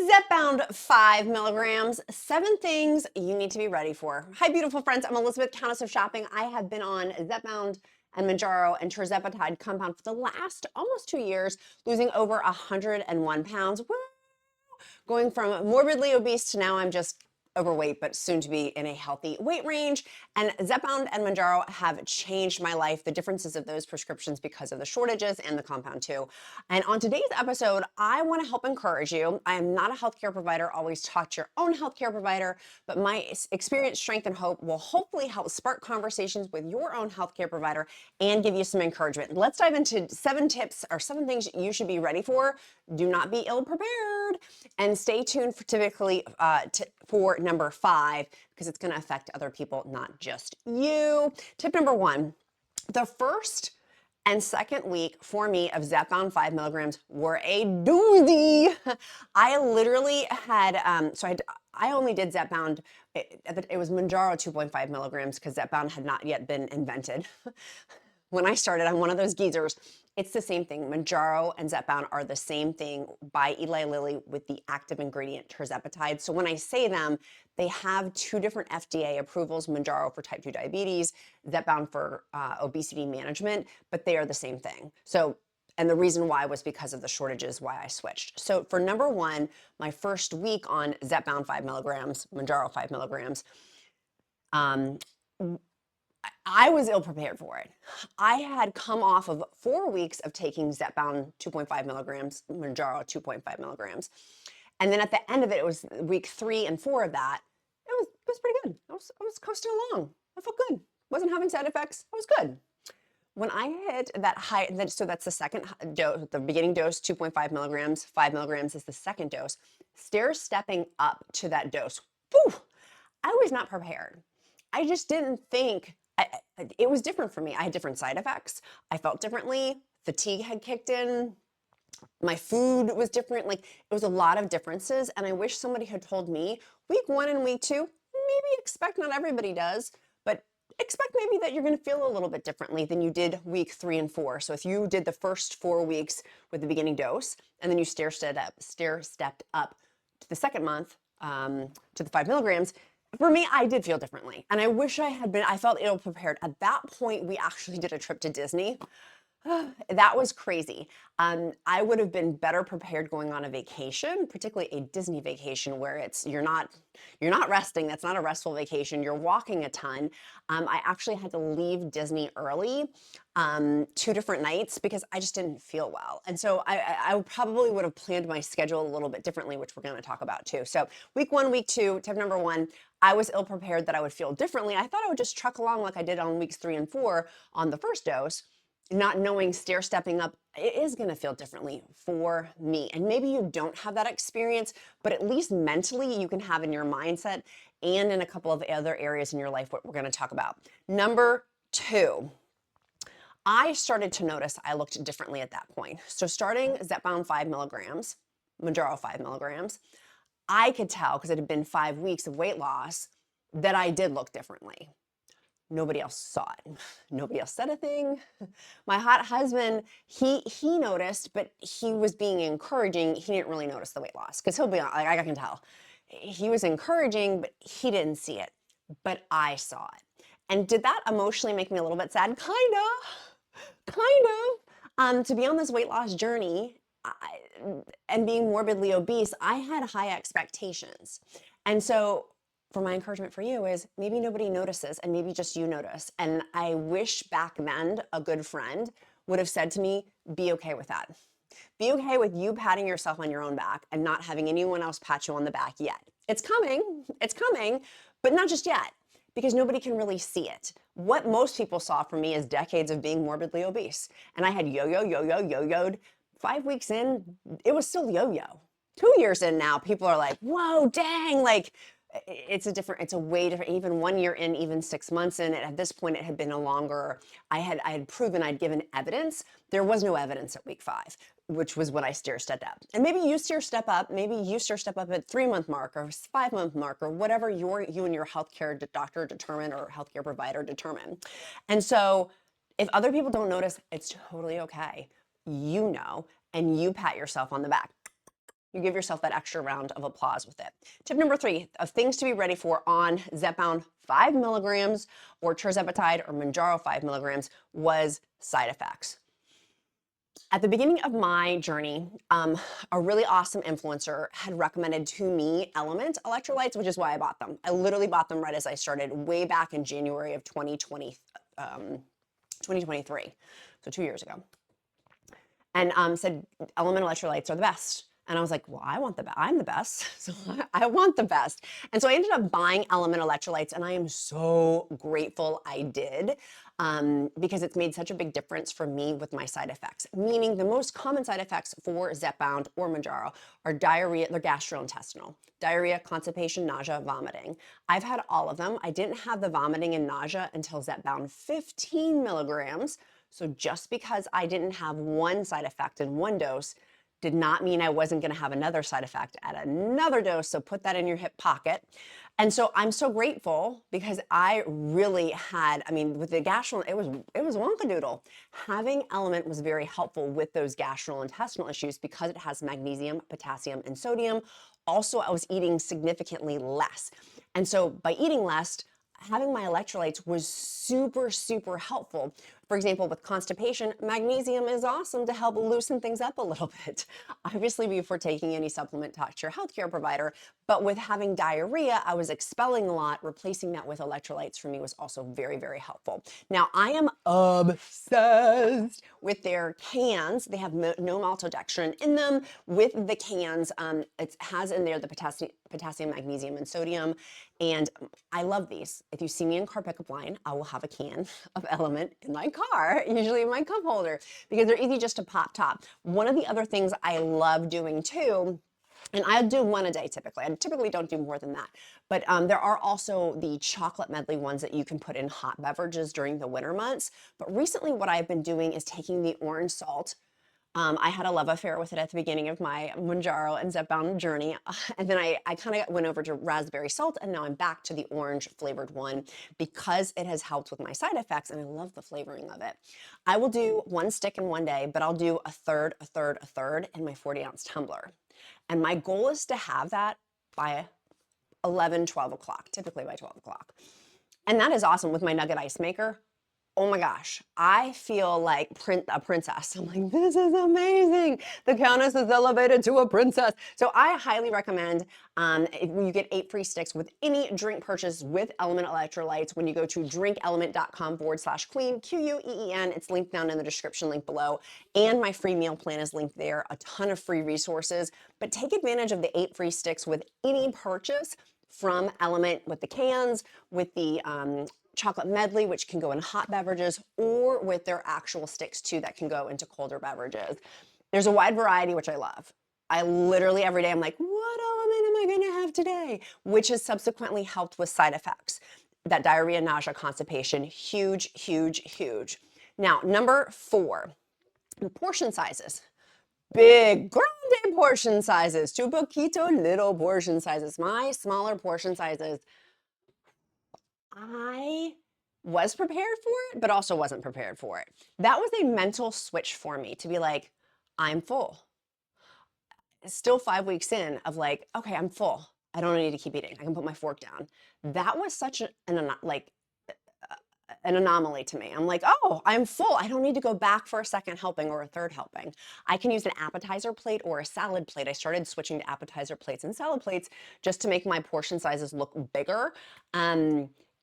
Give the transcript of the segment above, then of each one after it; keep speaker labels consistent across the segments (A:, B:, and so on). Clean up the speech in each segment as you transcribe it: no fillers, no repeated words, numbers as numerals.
A: ZEPBOUND 5 milligrams, 7 things you need to be ready for. Hi, beautiful friends. I'm Elizabeth, Countess of Shopping. I have been on ZEPBOUND and Mounjaro and tirzepatide compound for the last almost 2 years, losing over 101 pounds. Woo! Going from morbidly obese to now I'm just overweight, but soon to be in a healthy weight range. And ZEPBOUND and Mounjaro have changed my life. The differences of those prescriptions because of the shortages and the compound too. And on today's episode, I want to help encourage you. I am not a healthcare provider. Always talk to your own healthcare provider, but my experience, strength, and hope will hopefully help spark conversations with your own healthcare provider and give you some encouragement. Let's dive into 7 tips or 7 things you should be ready for. Do not be ill prepared, and stay tuned for for number 5, because it's going to affect other people, not just you. Tip number 1, the first and second week for me of ZEPBOUND 5 milligrams were a doozy. I literally had, I only did ZEPBOUND, it was Mounjaro 2.5 milligrams because ZEPBOUND had not yet been invented. When I started, I'm one of those geezers. It's the same thing. Mounjaro and ZEPBOUND are the same thing by Eli Lilly with the active ingredient tirzepatide. So when I say them, they have 2 different FDA approvals, Mounjaro for type 2 diabetes, ZEPBOUND for obesity management, but they are the same thing. So, and the reason why was because of the shortages, why I switched. So for number 1, my first week on ZEPBOUND 5 milligrams, Mounjaro 5 milligrams, I was ill prepared for it. I had come off of 4 weeks of taking ZEPBOUND 2.5 milligrams, Mounjaro 2.5 milligrams. And then at the end of it, it was week 3 and 4 of that. It was pretty good. I was coasting along. I felt good. Wasn't having side effects. I was good. When I hit that high, so that's the second dose, the beginning dose, 2.5 milligrams, 5 milligrams is the second dose. Stepping up to that dose, whew, I was not prepared. I just didn't think, it was different for me. I had different side effects. I felt differently. Fatigue had kicked in. My food was different. Like, it was a lot of differences. And I wish somebody had told me week 1 and week 2, maybe expect, not everybody does, but expect maybe that you're going to feel a little bit differently than you did week 3 and 4. So if you did the first 4 weeks with the beginning dose, and then you stair-stepped up to the second month, to the 5 milligrams, for me, I did feel differently. And I wish I had been, I felt ill prepared. At that point, we actually did a trip to Disney. That was crazy. I would have been better prepared going on a vacation, particularly a Disney vacation where you're not resting. That's not a restful vacation. You're walking a ton. I actually had to leave Disney early, 2 different nights, because I just didn't feel well. And so I probably would have planned my schedule a little bit differently, which we're going to talk about too. So week 1, week 2, tip number 1, I was ill prepared that I would feel differently. I thought I would just truck along like I did on weeks 3 and 4 on the first dose, not knowing stepping up, it is going to feel differently for me. And maybe you don't have that experience, but at least mentally you can have in your mindset and in a couple of other areas in your life what we're going to talk about. Number 2, I started to notice I looked differently at that point. So starting ZEPBOUND 5 milligrams, Mounjaro 5 milligrams, I could tell, because it had been 5 weeks of weight loss, that I did look differently. Nobody else saw it. Nobody else said a thing. My hot husband, he noticed, but he was being encouraging. He didn't really notice the weight loss, because he'll be like, I can tell. He was encouraging, but he didn't see it. But I saw it. And did that emotionally make me a little bit sad? Kind of. To be on this weight loss journey and being morbidly obese, I had high expectations. And so for my encouragement for you is maybe nobody notices, and maybe just you notice. And I wish back then a good friend would have said to me, be okay with that. Be okay with you patting yourself on your own back and not having anyone else pat you on the back yet. It's coming, but not just yet, because nobody can really see it. What most people saw from me is decades of being morbidly obese. And I had yo-yoed. 5 weeks in, it was still yo-yo. 2 years in now, people are like, whoa, dang, like, it's a way different, even 1 year in, even 6 months in. At this point, it had been a longer, I had proven, I'd given evidence. There was no evidence at week 5, which was when I stair-stepped up. And maybe you stair-step up, maybe you stair-step up at 3-month mark or 5-month mark, or whatever you and your healthcare doctor determine, or healthcare provider determine. And so if other people don't notice, it's totally okay. You know, and you pat yourself on the back. you give yourself that extra round of applause with it. Tip number 3 of things to be ready for on ZEPBOUND 5 milligrams or tirzepatide or Mounjaro 5 milligrams was side effects. At the beginning of my journey, a really awesome influencer had recommended to me LMNT electrolytes, which is why I bought them. I literally bought them right as I started way back in January of 2023, so 2 years ago, and said LMNT electrolytes are the best. And I was like, well, I'm the best, so I want the best. And so I ended up buying LMNT electrolytes, and I am so grateful I did, because it's made such a big difference for me with my side effects. Meaning the most common side effects for ZEPBOUND or Mounjaro are diarrhea, they're gastrointestinal. Diarrhea, constipation, nausea, vomiting. I've had all of them. I didn't have the vomiting and nausea until ZEPBOUND 15 milligrams. So just because I didn't have one side effect in one dose did not mean I wasn't going to have another side effect at another dose. So put that in your hip pocket. And so I'm so grateful because I really had, I mean, with the gastro, it was wonkadoodle. Having LMNT was very helpful with those gastrointestinal issues because it has magnesium, potassium, and sodium. Also, I was eating significantly less. And so by eating less, having my electrolytes was super, super helpful. For example, with constipation, magnesium is awesome to help loosen things up a little bit. Obviously, before taking any supplement, talk to your healthcare provider. But with having diarrhea, I was expelling a lot. Replacing that with electrolytes for me was also very, very helpful. Now, I am obsessed with their cans. They have no maltodextrin in them. With the cans, it has in there the potassium, magnesium, and sodium. And I love these. If you see me in car pickup line, I will have a can of LMNT in my car, usually in my cup holder, because they're easy just to pop top. One of the other things I love doing too, and I do one a day typically. I typically don't do more than that. But there are also the chocolate medley ones that you can put in hot beverages during the winter months. But recently what I've been doing is taking the orange salt. I had a love affair with it at the beginning of my Mounjaro and ZEPBOUND journey. And then I kind of went over to raspberry salt, and now I'm back to the orange flavored one because it has helped with my side effects, and I love the flavoring of it. I will do one stick in one day, but I'll do a third in my 40-ounce tumbler. And my goal is to have that by 11, 12 o'clock, typically by 12 o'clock. And that is awesome with my nugget ice maker. Oh my gosh, I feel like a princess. I'm like, this is amazing. The Countess is elevated to a princess. So I highly recommend you get 8 free sticks with any drink purchase with LMNT electrolytes when you go to drinklmnt.com/queen, QUEEN. It's linked down in the description link below. And my free meal plan is linked there. A ton of free resources. But take advantage of the 8 free sticks with any purchase from LMNT with the cans, with the chocolate medley, which can go in hot beverages, or with their actual sticks too that can go into colder beverages. There's a wide variety, which I love. I literally every day I'm like, what LMNT am I going to have today? Which has subsequently helped with side effects. That diarrhea, nausea, constipation, huge, huge, huge. Now, number 4, portion sizes. Big, grande portion sizes, too poquito, little portion sizes. My smaller portion sizes, I was prepared for it, but also wasn't prepared for it. That was a mental switch for me to be like, I'm full. Still 5 weeks in of like, okay, I'm full. I don't need to keep eating. I can put my fork down. That was such an anomaly to me. I'm like, oh, I'm full. I don't need to go back for a second helping or a third helping. I can use an appetizer plate or a salad plate. I started switching to appetizer plates and salad plates just to make my portion sizes look bigger.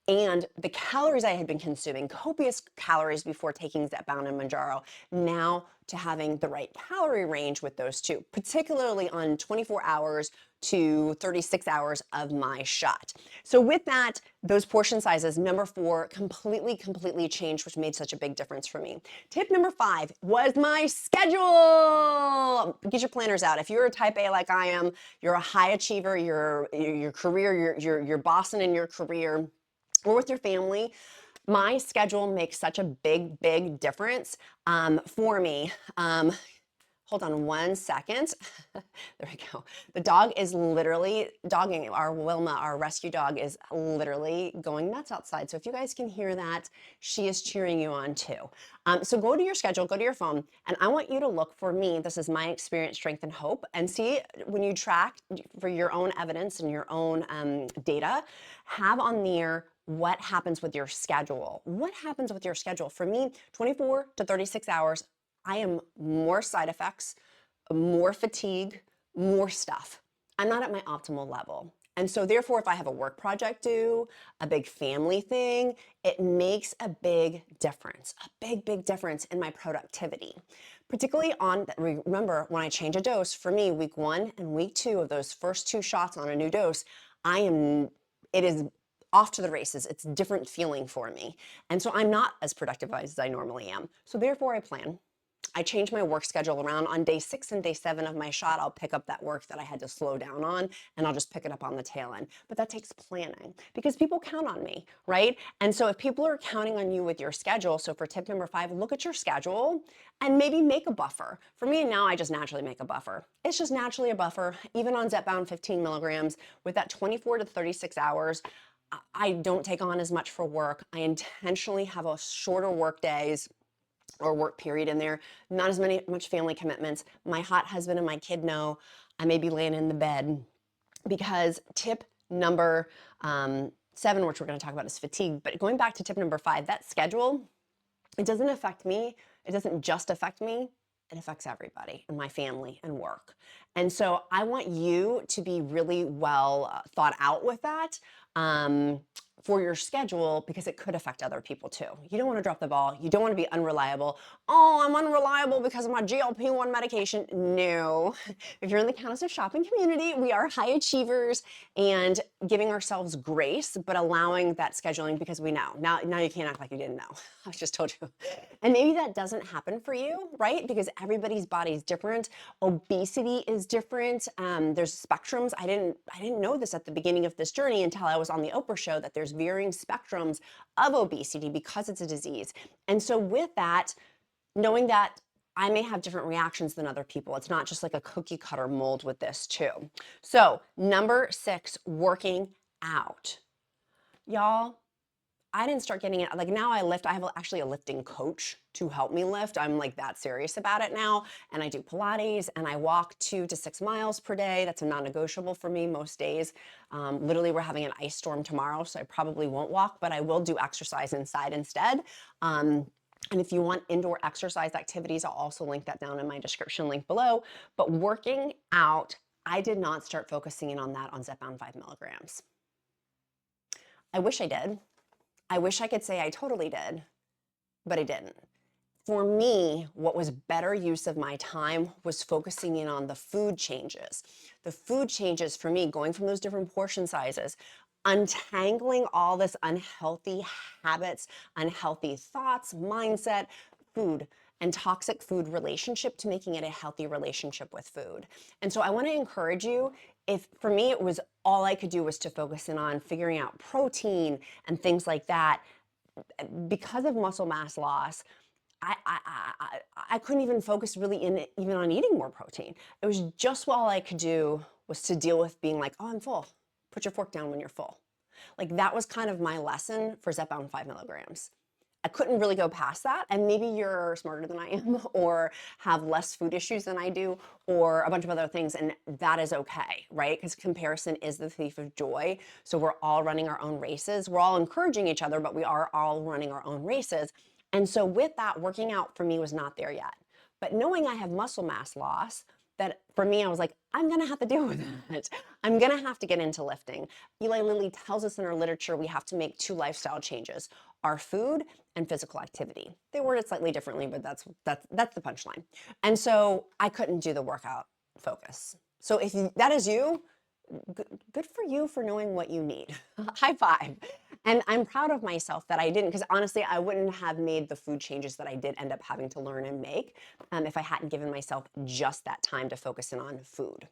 A: And the calories I had been consuming, copious calories before taking ZEPBOUND and Mounjaro, now to having the right calorie range with those two, particularly on 24 hours to 36 hours of my shot. So with that, those portion sizes, number 4, completely changed, which made such a big difference for me. Tip number 5 was my schedule. Get your planners out. If you're a type A like I am, you're a high achiever, your career, you're bossing in your career, or with your family, my schedule makes such a big difference for me. Hold Hold on one second. There we go. The dog is literally dogging. Our Wilma, our rescue dog, is literally going nuts outside. So if you guys can hear that, she is cheering you on too. So go to your schedule, go to your phone, and I want you to look for me. This is my experience, strength, and hope. And see, when you track for your own evidence and your own data, have on there what happens with your schedule. What happens with your schedule? For me, 24 to 36 hours, I am more side effects, more fatigue, more stuff. I'm not at my optimal level. And so therefore, if I have a work project due, a big family thing, it makes a big difference in my productivity. Particularly on, remember, when I change a dose, for me, week 1 and week 2 of those first 2 shots on a new dose, it is off to the races. It's a different feeling for me. And so I'm not as productive as I normally am. So therefore I plan. I change my work schedule around. On day 6 and day 7 of my shot, I'll pick up that work that I had to slow down on, and I'll just pick it up on the tail end. But that takes planning because people count on me, right? And so if people are counting on you with your schedule, so for tip number 5, look at your schedule and maybe make a buffer. For me now, I just naturally make a buffer. It's just naturally a buffer. Even on ZEPBOUND 15 milligrams, with that 24 to 36 hours, I don't take on as much for work. I intentionally have a shorter work days or work period in there, not as much family commitments. My hot husband and my kid know I may be laying in the bed, because tip number 7, which we're going to talk about, is fatigue. But going back to tip number 5, that schedule, it doesn't affect me. It doesn't just affect me. It affects everybody in my family and work. And so I want you to be really well thought out with that for your schedule, because it could affect other people too. You don't want to drop the ball. You don't want to be unreliable. Oh, I'm unreliable because of my GLP-1 medication. No. If you're in the Countess of Shopping community, we are high achievers and giving ourselves grace, but allowing that scheduling, because we know. Now you can't act like you didn't know. I just told you. And maybe that doesn't happen for you, right? Because everybody's body is different. Obesity is different. There's spectrums. I didn't know this at the beginning of this journey until I was on the Oprah show, that there's varying spectrums of obesity because it's a disease. And so with that, knowing that I may have different reactions than other people. It's not just like a cookie cutter mold with this too. So number 6, working out. Y'all, I didn't start getting it, like now I lift. I have actually a lifting coach to help me lift. I'm like that serious about it now. And I do Pilates and I walk 2 to 6 miles per day. That's a non-negotiable for me most days. Literally, we're having an ice storm tomorrow, so I probably won't walk, but I will do exercise inside instead. And if you want indoor exercise activities, I'll also link that down in my description link below. But working out, I did not start focusing in on that on ZEPBOUND 5 milligrams. I wish I did. I wish I could say I totally did, but I didn't. For me, what was better use of my time was focusing in on the food changes. The food changes for me, going from those different portion sizes, untangling all this unhealthy habits, unhealthy thoughts, mindset, food, and toxic food relationship, to making it a healthy relationship with food. And so I want to encourage you, if for me it was all I could do was to focus in on figuring out protein and things like that, because of muscle mass loss, I couldn't even focus really even on eating more protein. It was just all I could do was to deal with being like, oh, I'm full. Put your fork down when you're full. Like that was kind of my lesson for ZEPBOUND 5 milligrams. I couldn't really go past that. And maybe you're smarter than I am, or have less food issues than I do, or a bunch of other things. And that is okay, right? Because comparison is the thief of joy. So we're all running our own races. We're all encouraging each other, but we are all running our own races. And so with that, working out for me was not there yet. But knowing I have muscle mass loss, that for me, I was like, I'm going to have to deal with it. I'm going to have to get into lifting. Eli Lilly tells us in our literature we have to make 2 lifestyle changes: our food and physical activity. They word it slightly differently, but that's the punchline. And so I couldn't do the workout focus. So if that is you, good for you for knowing what you need. High five. And I'm proud of myself that I didn't, because honestly, I wouldn't have made the food changes that I did end up having to learn and make if I hadn't given myself just that time to focus in on food.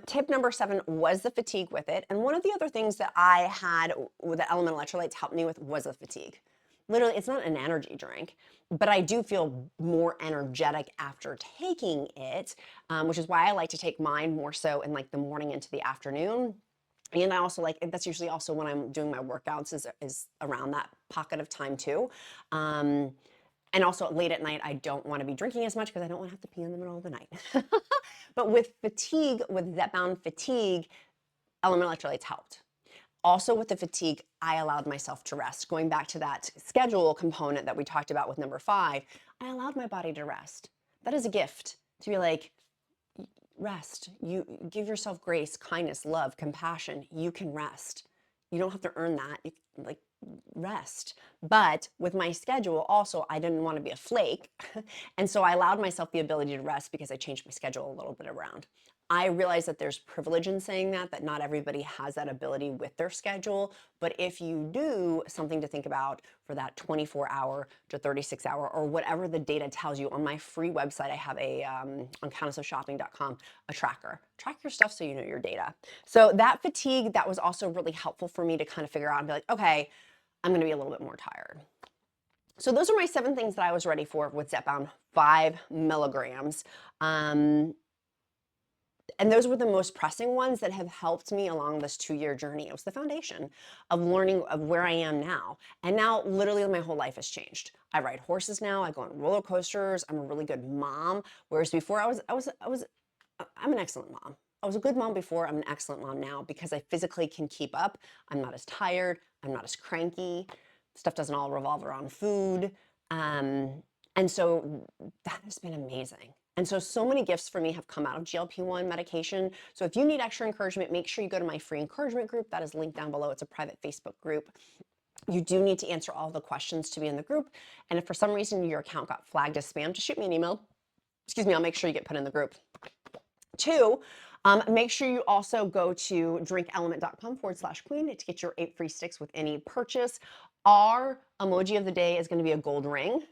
A: Tip number 7 was the fatigue with it. And one of the other things that I had with the LMNT electrolytes helped me with was the fatigue. literally, it's not an energy drink, but I do feel more energetic after taking it, which is why I like to take mine more so in like the morning into the afternoon. And I also like, that's usually also when I'm doing my workouts is around that pocket of time too. And also late at night, I don't want to be drinking as much because I don't want to have to pee in the middle of the night. But with fatigue, with ZEPBOUND fatigue, electrolytes helped. Also with the fatigue, I allowed myself to rest. Going back to that schedule component that we talked about with number 5, I allowed my body to rest. That is a gift, to be like, rest. You give yourself grace, kindness, love, compassion. You can rest. You don't have to earn that. You, like, rest. But with my schedule also, I didn't want to be a flake. And so I allowed myself the ability to rest because I changed my schedule a little bit around. I realize that there's privilege in saying that not everybody has that ability with their schedule. But if you do, something to think about for that 24-hour to 36-hour or whatever the data tells you. On my free website, I have a, on countessofshopping.com, a tracker. Track your stuff so you know your data. So that fatigue, that was also really helpful for me to kind of figure out and be like, okay, I'm going to be a little bit more tired. So those are my 7 things that I was ready for with ZEPBOUND 5 milligrams. And those were the most pressing ones that have helped me along this 2-year journey. It was the foundation of learning of where I am now. And now literally my whole life has changed. I ride horses now. I go on roller coasters. I'm a really good mom. Whereas before I'm an excellent mom. I was a good mom before. I'm an excellent mom now because I physically can keep up. I'm not as tired. I'm not as cranky. Stuff doesn't all revolve around food. And so that has been amazing. And so many gifts for me have come out of GLP-1 medication. So if you need extra encouragement, make sure you go to my free encouragement group. That is linked down below. It's a private Facebook group. You do need to answer all the questions to be in the group. And if for some reason your account got flagged as spam, just shoot me an email. Excuse me, I'll make sure you get put in the group. 2, make sure you also go to drinkelement.com/queen to get your 8 free sticks with any purchase. Our emoji of the day is going to be a gold ring.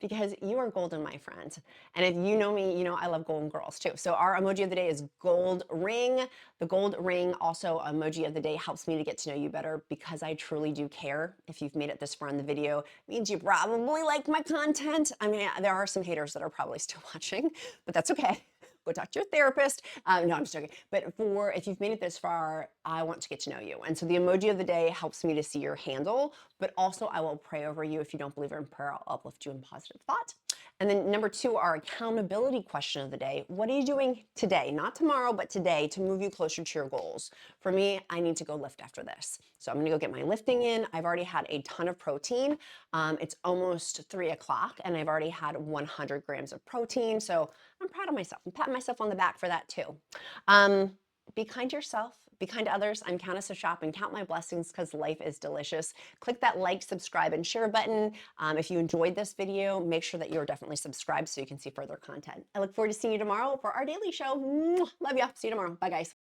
A: Because you are golden, my friend. And if you know me, you know I love golden girls too. So our emoji of the day is gold ring. The gold ring, also emoji of the day, helps me to get to know you better because I truly do care. If you've made it this far in the video, it means you probably like my content. I mean, there are some haters that are probably still watching, but that's okay. Go talk to your therapist. No, I'm just joking. But if you've made it this far, I want to get to know you. And so the emoji of the day helps me to see your handle, but also I will pray over you. If you don't believe in prayer, I'll uplift you in positive thought. And then number 2, our accountability question of the day. What are you doing today? Not tomorrow, but today to move you closer to your goals. For me, I need to go lift after this. So I'm gonna go get my lifting in. I've already had a ton of protein. It's almost 3 o'clock and I've already had 100 grams of protein. So I'm proud of myself. I'm patting myself on the back for that too. Be kind to yourself. Be kind to others. I'm Countess of Shop and count my blessings because life is delicious. Click that like, subscribe, and share button. If you enjoyed this video, make sure that you're definitely subscribed so you can see further content. I look forward to seeing you tomorrow for our daily show. Love ya. See you tomorrow. Bye, guys.